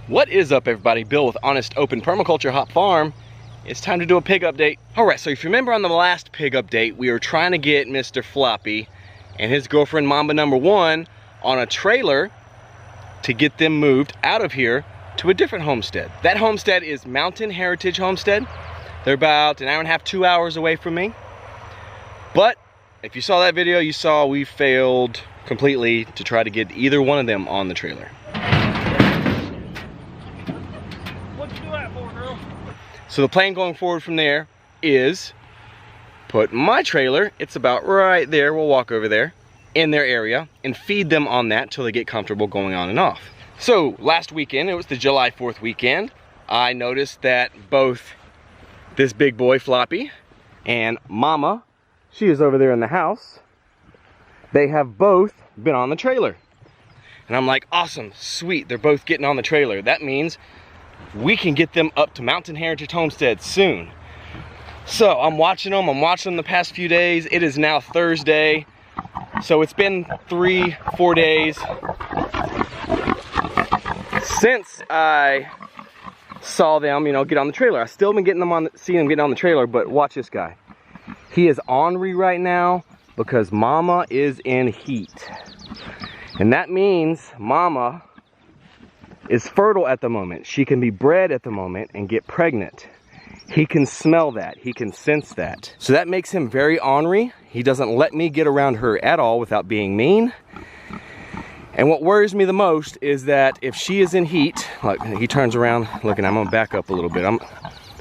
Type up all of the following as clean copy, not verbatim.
What is up, everybody? Bill with Honest Open Permaculture Hop Farm. It's time to do a pig update. Alright, so if you remember on the last pig update, we were trying to get Mr. Floppy and his girlfriend Mama number 1 on a trailer to get them moved out of here to a different homestead. That homestead is Mountain Heritage Homestead. They're about an hour and a half, 2 hours away from me. But if you saw that video, you saw we failed completely to try to get either one of them on the trailer. So the plan going forward from there is put my trailer, it's about right there, we'll walk over there, in their area and feed them on that till they get comfortable going on and off. So last weekend, it was the July 4th weekend, I noticed that both this big boy Floppy and Mama, she is over there in the house, they have both been on the trailer. And I'm like, awesome, sweet, they're both getting on the trailer. That means we can get them up to Mountain Heritage Homestead soon. So I'm watching them the past few days. It is now Thursday. So it's been 3-4 days since I saw them, get on the trailer. I still been seeing them getting on the trailer, but watch this guy. He is ornery right now because Mama is in heat. And that means Mama is fertile at the moment. She can be bred at the moment and get pregnant. He can smell that. He can sense that. So that makes him very ornery. He doesn't let me get around her at all without being mean. And what worries me the most is that if she is in heat, like he turns around, look, and I'm gonna back up a little bit. I'm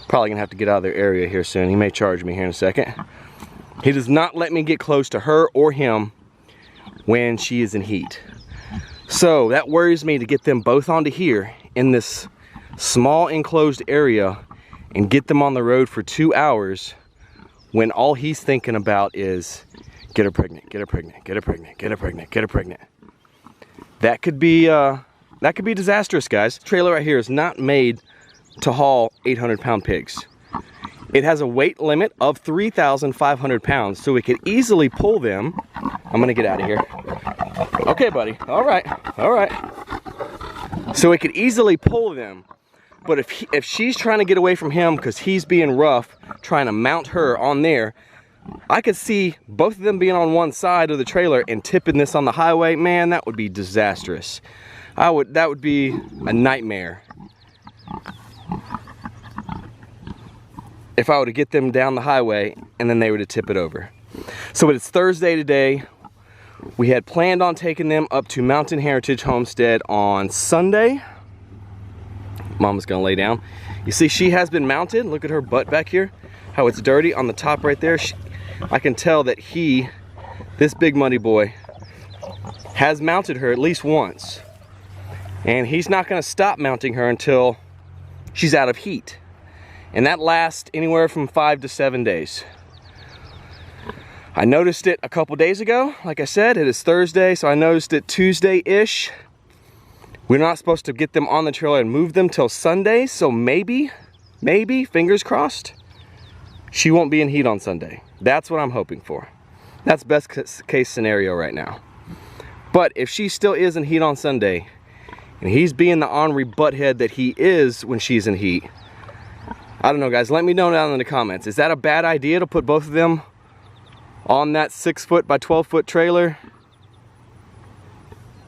probably gonna have to get out of their area here soon. He may charge me here in a second. He does not let me get close to her or him when she is in heat. So that worries me to get them both onto here in this small enclosed area and get them on the road for 2 hours when all he's thinking about is get her pregnant, get her pregnant, get her pregnant, get her pregnant, get her pregnant. That could be disastrous, guys. This trailer right here is not made to haul 800-pound pigs. It has a weight limit of 3,500 pounds, so we could easily pull them. I'm gonna get out of here. Okay, buddy, all right. So it could easily pull them, but if she's trying to get away from him because he's being rough, trying to mount her on there, I could see both of them being on one side of the trailer and tipping this on the highway. Man, that would be disastrous. That would be a nightmare. If I were to get them down the highway and then they were to tip it over. So it's Thursday today. We had planned on taking them up to Mountain Heritage Homestead on Sunday. Mama's gonna lay down. You see, she has been mounted. Look at her butt back here, how it's dirty on the top right there. I can tell that this big muddy boy, has mounted her at least once. And he's not gonna stop mounting her until she's out of heat. And that lasts anywhere from 5 to 7 days. I noticed it a couple days ago. Like I said, it is Thursday, so I noticed it Tuesday-ish. We're not supposed to get them on the trailer and move them till Sunday, so maybe, fingers crossed, she won't be in heat on Sunday. That's what I'm hoping for. That's best case scenario right now. But if she still is in heat on Sunday, and he's being the ornery butthead that he is when she's in heat, I don't know, guys, let me know down in the comments. Is that a bad idea to put both of them on that 6-foot by 12-foot trailer?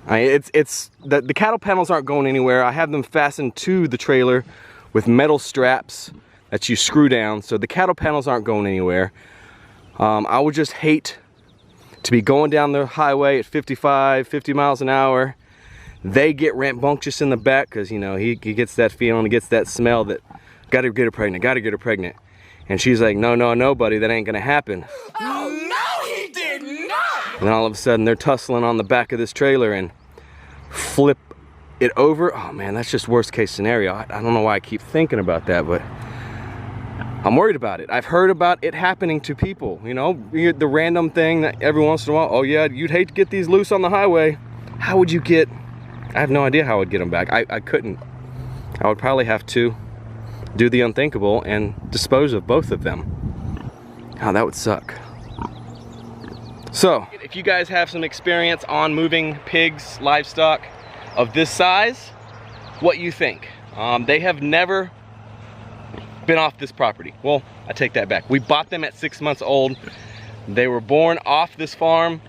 The cattle panels aren't going anywhere. I have them fastened to the trailer with metal straps that you screw down, so the cattle panels aren't going anywhere. I would just hate to be going down the highway at 50 miles an hour. They get rambunctious in the back because, he gets that feeling, he gets that smell that gotta get her pregnant, gotta get her pregnant. And she's like, no, buddy, that ain't gonna happen. Oh, no, he did not! And then all of a sudden, they're tussling on the back of this trailer and flip it over. Oh man, that's just worst case scenario. I don't know why I keep thinking about that, but I'm worried about it. I've heard about it happening to people, the random thing that every once in a while, oh yeah, you'd hate to get these loose on the highway. How would you get, I have no idea how I would get them back. I couldn't. I would probably have to do the unthinkable and dispose of both of them. Oh, that would suck. So, if you guys have some experience on moving pigs, livestock of this size, what you think. They have never been off this property. Well, I take that back. We bought them at 6 months old. They were born off this farm,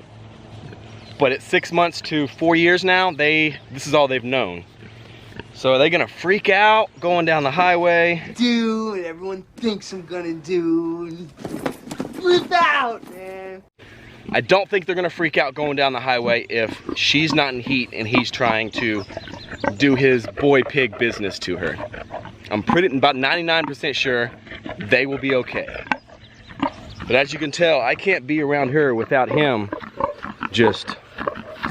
but at 6 months to 4 years now, this is all they've known. So are they gonna freak out going down the highway? Do what everyone thinks I'm gonna do. Flip out, man. I don't think they're gonna freak out going down the highway if she's not in heat and he's trying to do his boy pig business to her. I'm about 99% sure they will be okay. But as you can tell, I can't be around her without him just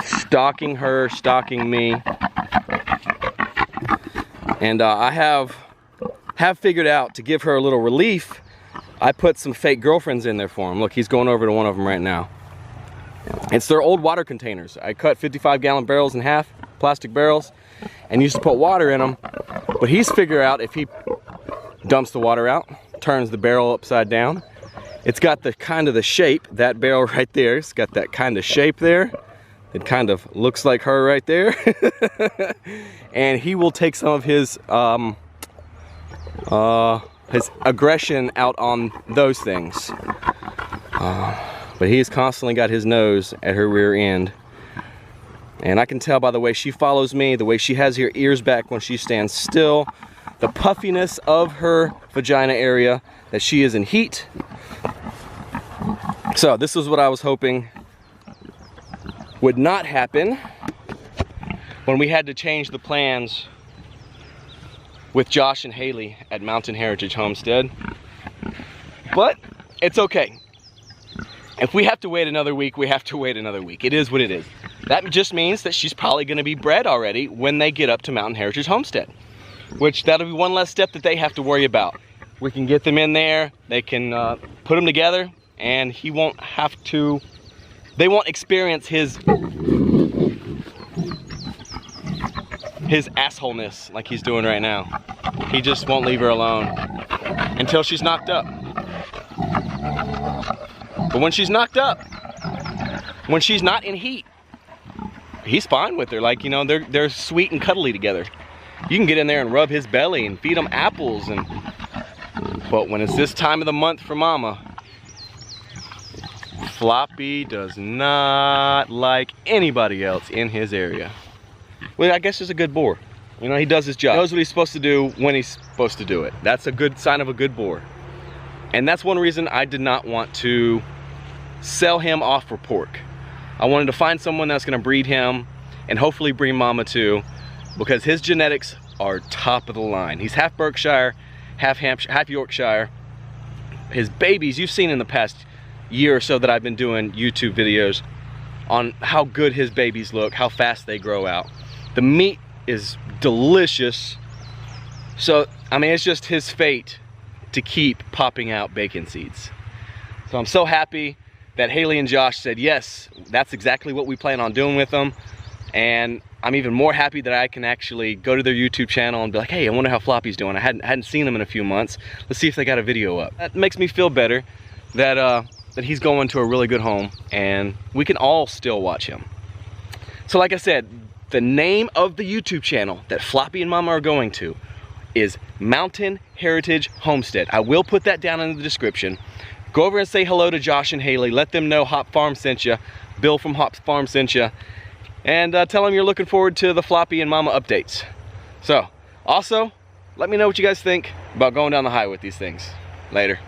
stalking her, stalking me. And I have figured out to give her a little relief. I put some fake girlfriends in there for him. Look, he's going over to one of them right now. It's their old water containers. I cut 55-gallon barrels in half, plastic barrels, and used to put water in them. But he's figured out if he dumps the water out, turns the barrel upside down, it's got the kind of the shape, that barrel right there, it's got that kind of shape there. It kind of looks like her right there. And he will take some of his aggression out on those things. But he's constantly got his nose at her rear end. And I can tell by the way she follows me, the way she has her ears back when she stands still, the puffiness of her vagina area, that she is in heat. So this is what I was hoping would not happen when we had to change the plans with Josh and Haley at Mountain Heritage Homestead. But it's okay. If we have to wait another week, we have to wait another week. It is what it is. That just means that she's probably gonna be bred already when they get up to Mountain Heritage Homestead, which that'll be one less step that they have to worry about. We can get them in there, they can put them together, and he won't have to, they won't experience his assholeness like he's doing right now. He just won't leave her alone until she's knocked up. But when she's knocked up, when she's not in heat, he's fine with her. Like, you know, they're sweet and cuddly together. You can get in there and rub his belly and feed him apples, but when it's this time of the month for Mama, Floppy does not like anybody else in his area. Well, I guess he's a good boar. You know, he does his job. He knows what he's supposed to do when he's supposed to do it. That's a good sign of a good boar. And that's one reason I did not want to sell him off for pork. I wanted to find someone that's gonna breed him and hopefully breed Mama too, because his genetics are top of the line. He's half Berkshire, half Hampshire, half Yorkshire. His babies, you've seen in the past year or so that I've been doing YouTube videos on how good his babies look, how fast they grow out. The meat is delicious. So, I mean, it's just his fate to keep popping out bacon seeds. So I'm so happy that Haley and Josh said, yes, that's exactly what we plan on doing with them. And I'm even more happy that I can actually go to their YouTube channel and be like, hey, I wonder how Floppy's doing. I hadn't seen him in a few months. Let's see if they got a video up. That makes me feel better that he's going to a really good home and we can all still watch him. So like I said, the name of the YouTube channel that Floppy and Mama are going to is Mountain Heritage Homestead. I will put that down in the description. Go over and say hello to Josh and Haley. Let them know Hop Farm sent you. Bill from Hop Farm sent you. And tell them you're looking forward to the Floppy and Mama updates. So, also, let me know what you guys think about going down the highway with these things. Later.